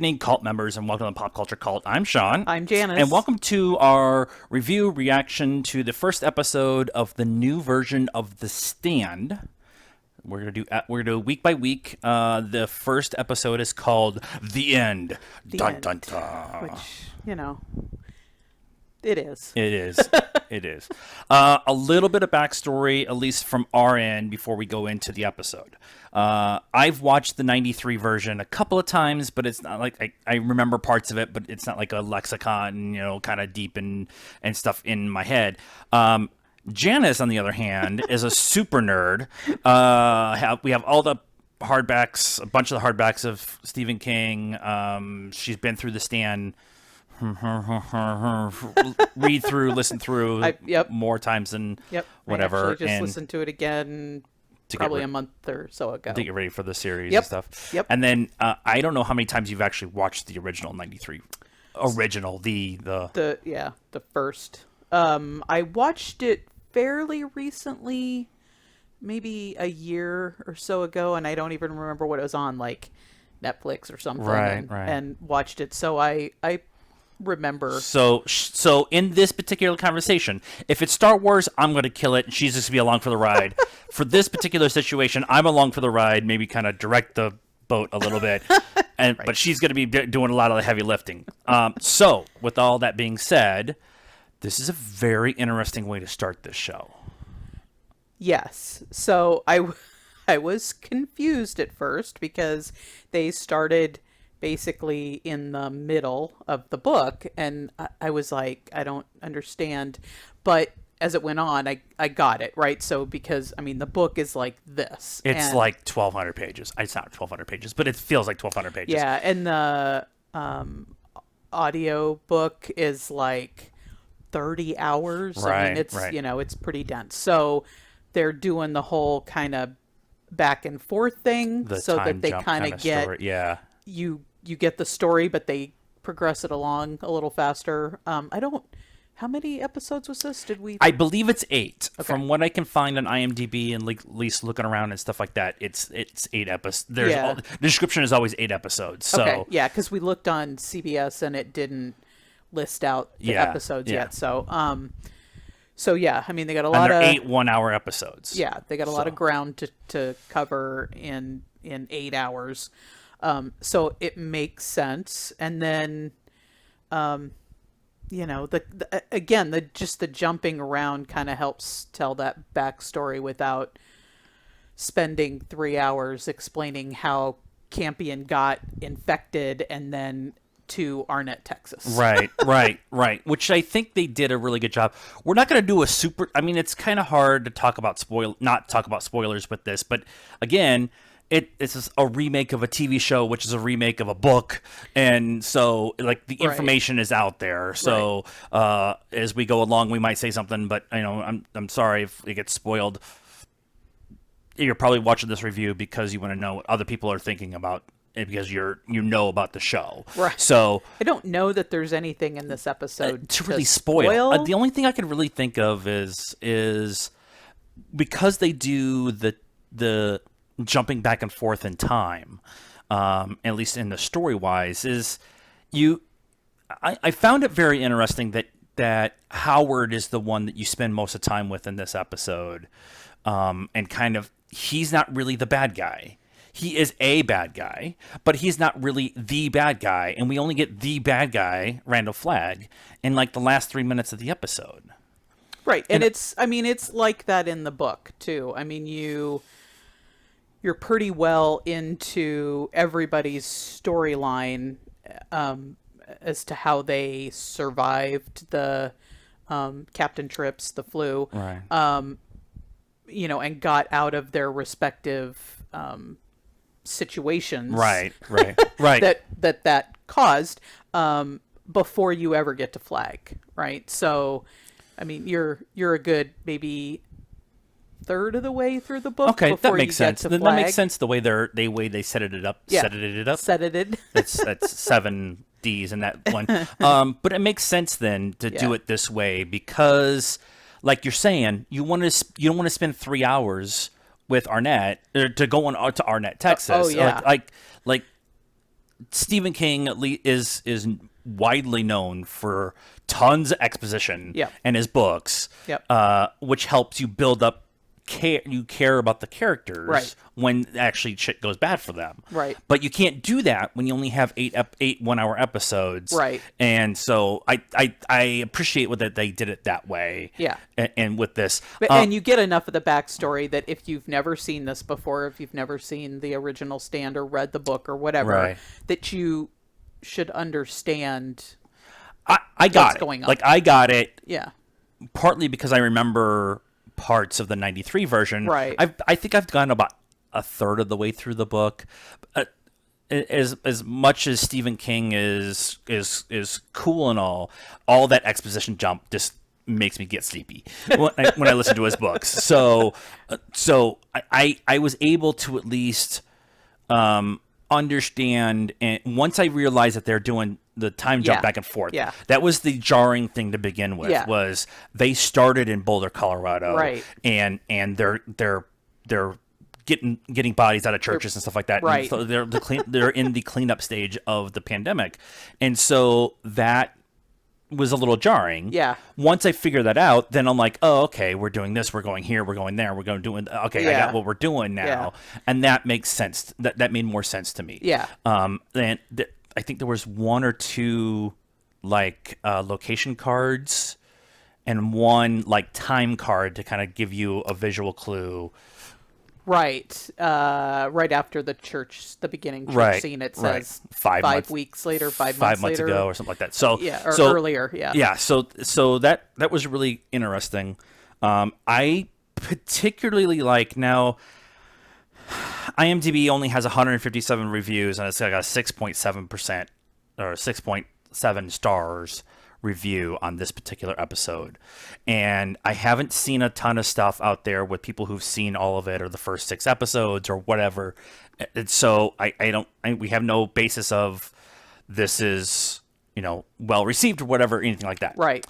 evening, cult members, and welcome to Pop Culture Cult. I'm Sean. I'm Janice. And welcome to our review reaction to the first episode of the new version of The Stand. We're gonna do week by week. The first episode is called The End. Dun, dun, dun. Which, it is. It is. It is. A little bit of backstory, at least from our end, before we go into the episode. I've watched the 93 version a couple of times, but it's not like I remember parts of it, but it's not like a lexicon, kind of deep and stuff in my head. Janice, on the other hand, is a super nerd. We have all the hardbacks, a bunch of the hardbacks of Stephen King. She's been through The Stand. Read through, listen through more times than whatever. I actually just listened to it again probably a month or so ago. To get ready for the series and stuff. Yep. And then I don't know how many times you've actually watched the original 93. The first. I watched it fairly recently, maybe a year or so ago, and I don't even remember what it was on, like Netflix or something. Right. And watched it, so I remember. So in this particular conversation, if it's Star Wars, I'm going to kill it, and she's just going to be along for the ride. For this particular situation, I'm along for the ride, maybe kind of direct the boat a little bit, but she's going to be doing a lot of the heavy lifting. So with all that being said, this is a very interesting way to start this show. Yes. So I was confused at first because they started basically in the middle of the book, and I was like, I don't understand. But as it went on, I got it, right? So because, the book is like this. It's like 1,200 pages. It's not 1,200 pages, but it feels like 1,200 pages. Yeah, and the audio book is like 30 hours. Right, it's it's pretty dense. So they're doing the whole kind of back and forth thing, so that they kind of get story. You get the story, but they progress it along a little faster. How many episodes was this? I believe it's 8. Okay. From what I can find on IMDb and at least looking around and stuff like that, it's 8 episodes. The description is always 8 episodes. So okay. Yeah, because we looked on CBS and it didn't list out the episodes yet. So they got a lot of 8 1-hour episodes. Yeah, they got a lot of ground to cover in 8 hours. So it makes sense. And then, the jumping around kind of helps tell that backstory without spending 3 hours explaining how Campion got infected and then to Arnett, Texas. Right. Which I think they did a really good job. We're not going to do a super. It's kind of hard to not talk about spoilers with this, but again, it's a remake of a TV show, which is a remake of a book, and so the information is out there. So as we go along, we might say something, but I'm sorry if it gets spoiled. You're probably watching this review because you want to know what other people are thinking about it, because you know about the show. Right. So I don't know that there's anything in this episode to really spoil. The only thing I can really think of is because they do the jumping back and forth in time, at least in the story wise, I found it very interesting that Howard is the one that you spend most of the time with in this episode, and kind of he's not really the bad guy. He is a bad guy, but he's not really the bad guy, and we only get the bad guy, Randall Flagg, in the last 3 minutes of the episode. Right, and it's like that in the book too. You're pretty well into everybody's storyline as to how they survived the Captain Trips, the flu, right? And got out of their respective situations, right. that caused before you ever get to Flag, right? So, you're a good maybe third of the way through the book. Okay, that makes sense. That makes sense the way they set it up. Yeah. Set it up. Set it. That's 7 D's in that one. But it makes sense then to do it this way because, like you're saying, you don't want to spend 3 hours with Arnett, or to go on to Arnett, Texas. Oh yeah. Like Stephen King is widely known for tons of exposition Yep. in his books, Yep. which helps you build up you care about the characters Right. when actually shit goes bad for them. Right. But you can't do that when you only have eight 1 hour episodes. Right. And so I appreciate that they did it that way. Yeah. And with this, And you get enough of the backstory that if you've never seen this before, if you've never seen the original Stand or read the book or whatever, Right. that you should understand I got what's it. going on. Like I got it. Yeah. Partly because I remember parts of the 93 version. Right. I think I've gone about a third of the way through the book. As much as Stephen King is cool and all that exposition jump just makes me get sleepy when I listen to his books. So I was able to at least understand, and once I realized that they're doing the time jump Yeah. back and forth, Yeah. that was the jarring thing to begin with. Yeah. Was they started in Boulder, Colorado, Right. and they're getting bodies out of churches and stuff like that. Right. And so they're in the cleanup stage of the pandemic, and so that was a little jarring. Yeah. Once I figure that out, then I'm like, oh, okay, we're doing this, we're going here, we're going there, we're going doing. Okay, I Yeah. got what we're doing now, Yeah. and that makes sense. That made more sense to me. Yeah. And I think there was 1 or 2 like location cards, and 1 like time card to kind of give you a visual clue. Right. Right after the beginning church Right, scene, it right. says 5 months- weeks later, 5 5 months months later. ago or something like that. So Yeah, or so, earlier. Yeah. Yeah, so that was really interesting. I particularly like now. IMDb only has 157 reviews, and it's like a 6.7% or 6.7 stars review on this particular episode. And I haven't seen a ton of stuff out there with people who've seen all of it or the first 6 episodes or whatever. And so we have no basis of this is, well received or whatever, anything like that. Right.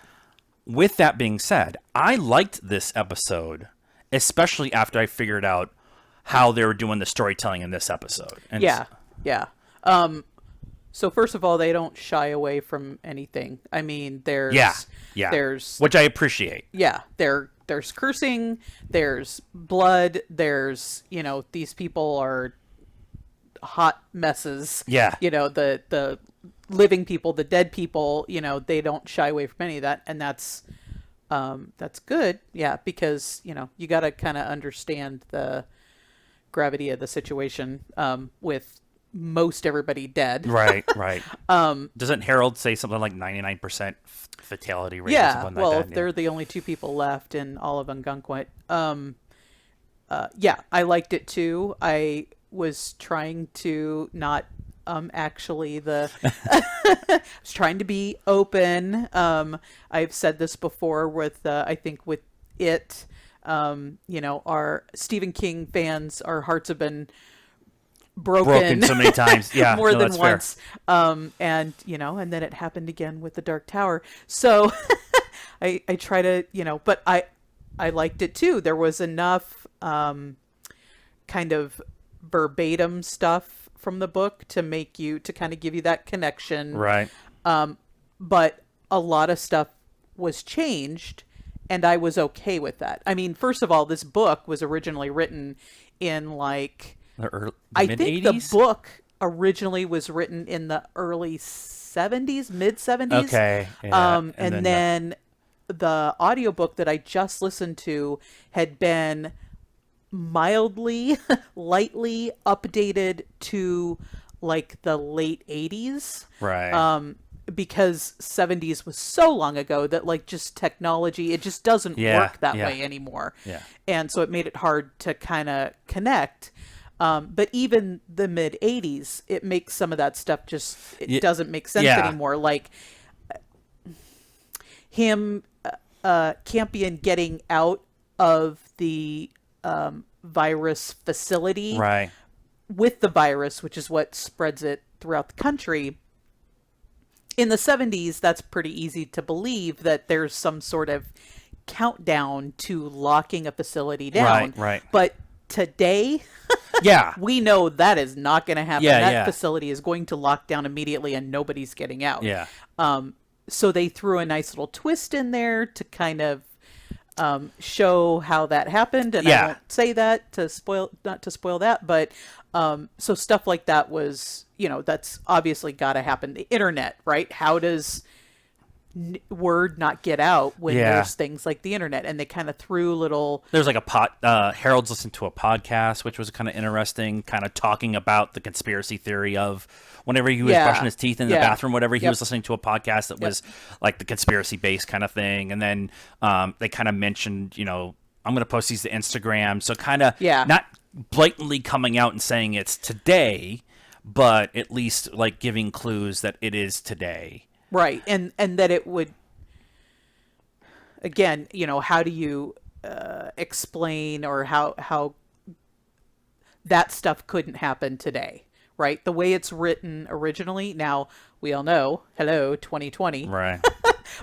With that being said, I liked this episode, especially after I figured out how they were doing the storytelling in this episode. And Yeah. Yeah. So first of all, they don't shy away from anything. I mean, there's which I appreciate. Yeah, there's cursing, there's blood, there's, these people are hot messes. Yeah. The living people, the dead people, they don't shy away from any of that, and that's good. Yeah, because, you got to kind of understand the gravity of the situation with most everybody dead. Right. Doesn't Harold say something like 99% fatality rate or Yeah, something well, like if that? they're the only 2 people left in all of Algonquin. Yeah, I liked it too. I was trying to not actually I was trying to be open. I've said this before with I think with it. Our Stephen King fans, our hearts have been broken so many times. Yeah, more no, than that's fair. once. And then it happened again with the Dark Tower. So I try to, but I liked it too. There was enough kind of verbatim stuff from the book to kind of give you that connection. Right. But a lot of stuff was changed, and I was okay with that. I mean, first of all, this book was originally written in like, The I mid-80s? think the book originally was written in the early 70s, mid 70s. Okay. Yeah. And then the audiobook that I just listened to had been mildly, lightly updated to like the late 80s. Right. Because 70s was so long ago that like just technology, it just doesn't work that way anymore. Yeah. And so it made it hard to kind of connect. But even the mid 80s, it makes some of that stuff it doesn't make sense anymore. Like him, Campion getting out of the virus facility Right. with the virus, which is what spreads it throughout the country. In the 70s, that's pretty easy to believe that there's some sort of countdown to locking a facility down. Right. But today, Yeah. We know that is not going to happen. Yeah. That Yeah. facility is going to lock down immediately and nobody's getting out. Yeah. So they threw a nice little twist in there to kind of show how that happened. And I Yeah. won't say that to spoil, not to spoil that, but so stuff like that was, that's obviously got to happen. The internet, right? How does word not get out when Yeah. there's things like the internet? And they kind of threw little, There's like Harold's listened to a podcast, which was kind of interesting, kind of talking about the conspiracy theory of whenever he was Yeah. brushing his teeth in the Yeah. bathroom, whatever, he Yep. was listening to a podcast that Yep. was like the conspiracy based kind of thing. And then they kind of mentioned, I'm going to post these to Instagram. So kind of Yeah. not blatantly coming out and saying it's today, but at least like giving clues that it is today. right. And that it would, again, how do you explain, or how that stuff couldn't happen today, right? The way it's written originally. Now we all know, hello, 2020, Right.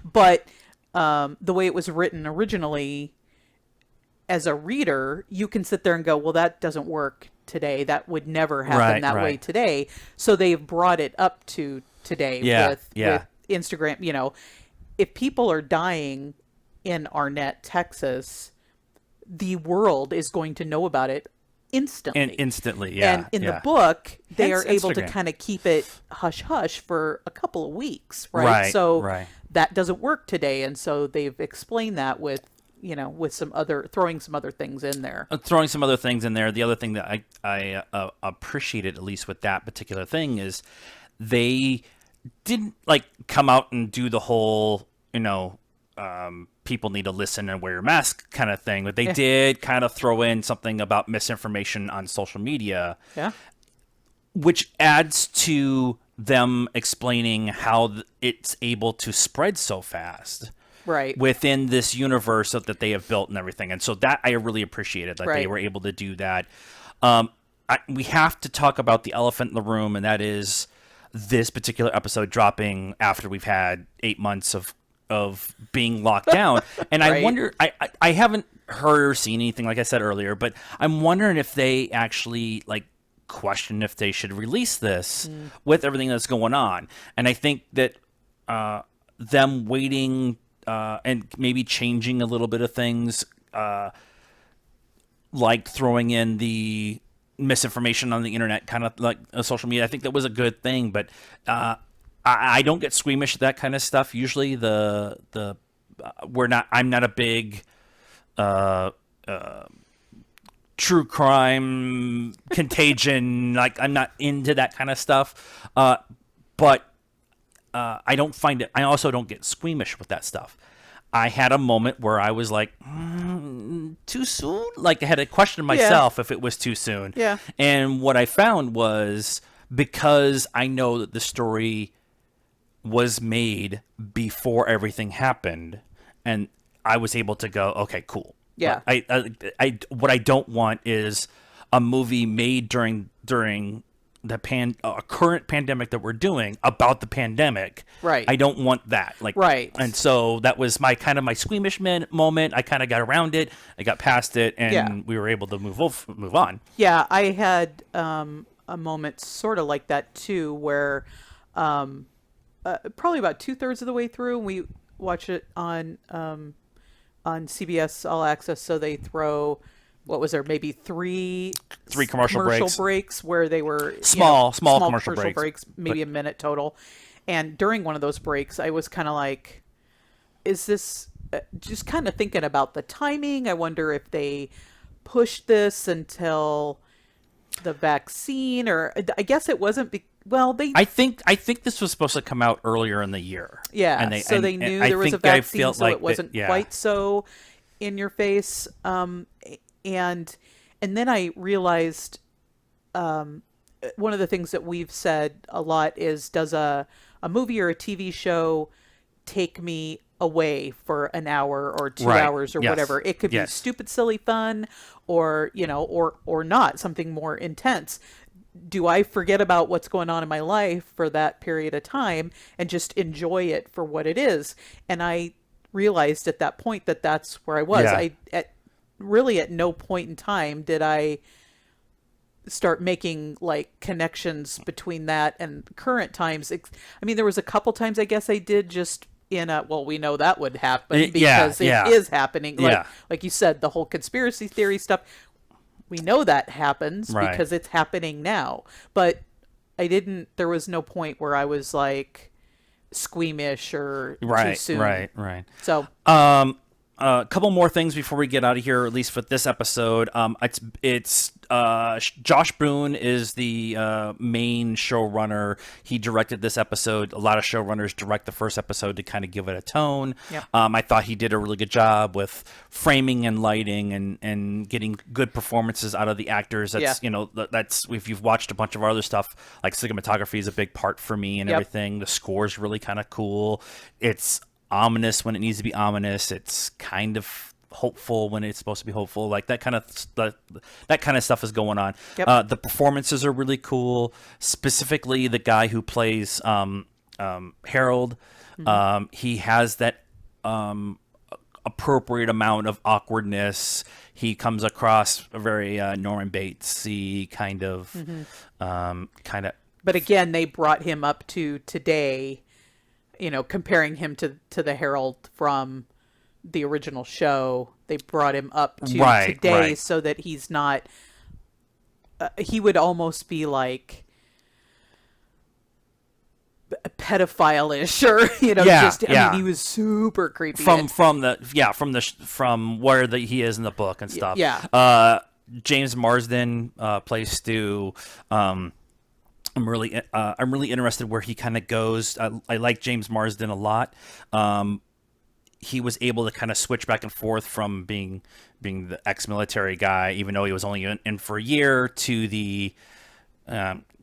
but the way it was written originally, as a reader, you can sit there and go, well, that doesn't work today. That would never happen Right, that way right. today. So they've brought it up to today Yeah, with yeah. Instagram. If people are dying in Arnett, Texas, the world is going to know about it instantly. And instantly, yeah. And in yeah. the book, they Hence are able to Instagram. kind of keep it hush hush for a couple of weeks, right? Right, So right. that doesn't work today, and so they've explained that with with throwing some other things in there. Throwing some other things in there. The other thing that I appreciated, at least with that particular thing, is they didn't like come out and do the whole, people need to listen and wear your mask kind of thing, but they did kind of throw in something about misinformation on social media, Yeah. which adds to them explaining how it's able to spread so fast Right. within this universe that they have built and everything. And so that I really appreciated that they Right. were able to do that. We have to talk about the elephant in the room, and that is this particular episode dropping after we've had 8 months of being locked down. And I Right. wonder, I haven't heard or seen anything, like I said earlier, but I'm wondering if they actually like question if they should release this with everything that's going on. And I think that them waiting and maybe changing a little bit of things, like throwing in the misinformation on the internet, kind of like social media. I think that was a good thing, but I don't get squeamish at that kind of stuff. Usually, I'm not a big true crime contagion. Like I'm not into that kind of stuff, but I don't find it. I also don't get squeamish with that stuff. I had a moment where I was like, too soon? Like I had to question myself if it was too soon. Yeah. And what I found was, because I know that the story was made before everything happened, and I was able to go, okay, cool. Yeah. I what I don't want is a movie made during the current pandemic that we're doing about the pandemic. Right. I don't want that. Like, Right. And so that was my squeamish moment. I kind of got around it. I got past it, and we were able to move on. Yeah, I had a moment sort of like that too, where probably about 2/3 of the way through, we watched it on CBS All Access. So they throw, what was there, maybe three commercial breaks where they were Small commercial breaks, maybe a minute total. And during one of those breaks, I was kind of like, is this just kind of thinking about the timing? I wonder if they pushed this until the vaccine, or I guess it wasn't. I think this was supposed to come out earlier in the year. Yeah, and they knew I there was a think I vaccine, felt so like it wasn't that, quite so in your face. And then I realized one of the things that we've said a lot is, does a movie or a TV show take me away for an hour or 2 Right. hours or Yes. whatever? It could be Yes. stupid, silly fun, or or not, something more intense. Do I forget about what's going on in my life for that period of time and just enjoy it for what it is? And I realized at that point that that's where I was. Yeah. Really at no point in time did I start making like connections between that and current times. I mean, there was a couple times I guess I did just in a, well, we know that would happen because it is happening. Like you said, the whole conspiracy theory stuff, we know that happens because it's happening now. But there was no point where I was like squeamish or too soon. Right. So, a couple more things before we get out of here, at least for this episode. It's Josh Boone is the main showrunner. He directed this episode. A lot of showrunners direct the first episode to kind of give it a tone. Yep. I thought he did a really good job with framing and lighting and getting good performances out of the actors. That's that's if you've watched a bunch of our other stuff, like cinematography is a big part for me and everything. The score's really kind of cool. It's ominous when it needs to be ominous. It's kind of hopeful when it's supposed to be hopeful. Like that kind of stuff is going on. Yep. The performances are really cool. Specifically, the guy who plays Harold, he has that appropriate amount of awkwardness. He comes across a very Norman Batesy kind of. But again, they brought him up to today. Comparing him to the Harold from the original show, they brought him up to today so that he's not. He would almost be like pedophile-ish, or I mean, he was super creepy from where he is in the book and stuff. James Marsden plays Stu. I'm really interested where he kind of goes. I like James Marsden a lot. He was able to kind of switch back and forth from being the ex-military guy, even though he was only in for a year, to the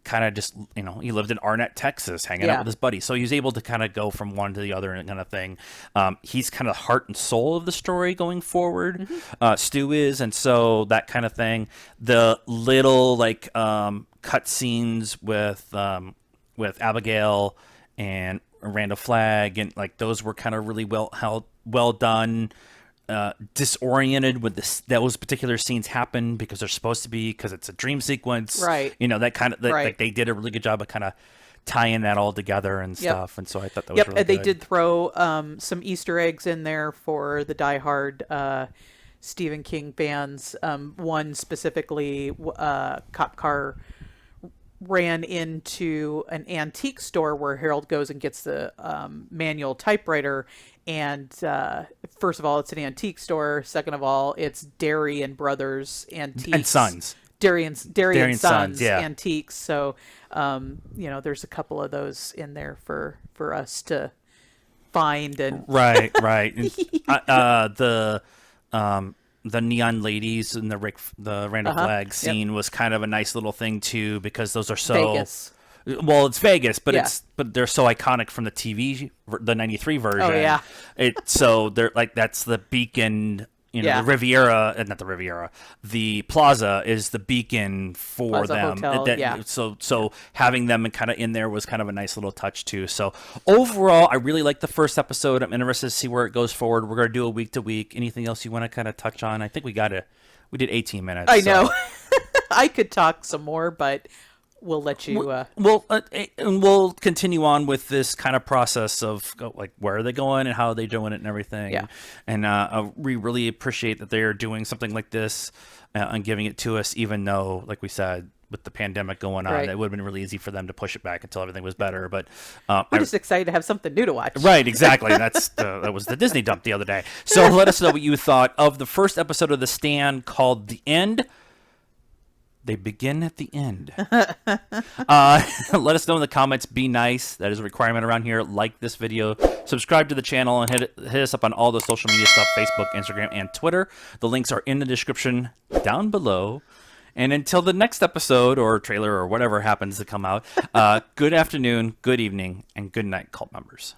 kind of just, he lived in Arnett, Texas, hanging out with his buddies. So he was able to kind of go from one to the other and kind of thing. He's kind of heart and soul of the story going forward. Stu is, and so that kind of thing. The little cut scenes with Abigail and Randall Flagg, and like those were kind of really well done. Disoriented when those particular scenes happen because they're supposed to be, because it's a dream sequence, right? That kind of like they did a really good job of kind of tying that all together and stuff. And so I thought that was really and good. They did throw some Easter eggs in there for the diehard Stephen King fans. One specifically, cop car ran into an antique store where Harold goes and gets the manual typewriter. And first of all, it's an antique store. Second of all, it's Derry and Brothers Antiques. And Sons. Derry and Sons yeah. Antiques. So, there's a couple of those in there for us to find. And Right. And, the neon ladies and the Randall Flagg scene was kind of a nice little thing too, because those are so Vegas. Well, it's Vegas, but but they're so iconic from the TV, the '93 version. Oh yeah. So they're like, that's the beacon. The Riviera, not the Riviera. The Plaza is the beacon for Plaza them. Hotel, So having them kind of in there was kind of a nice little touch too. So overall, I really like the first episode. I'm interested to see where it goes forward. We're gonna do a week to week. Anything else you want to kind of touch on? I think we did 18 minutes. I know. I could talk some more, but we'll let you. We'll continue on with this kind of process of like, where are they going and how are they doing it and everything. Yeah. And we really appreciate that they are doing something like this and giving it to us, even though, like we said, with the pandemic going on, it would have been really easy for them to push it back until everything was better. But we're just excited to have something new to watch. Right, exactly. That was the Disney dump the other day. So let us know what you thought of the first episode of The Stand, called The End. They begin at the end. Let us know in the comments. Be nice. That is a requirement around here. Like this video. Subscribe to the channel and hit us up on all the social media stuff, Facebook, Instagram, and Twitter. The links are in the description down below. And until the next episode or trailer or whatever happens to come out, good afternoon, good evening, and good night, cult members.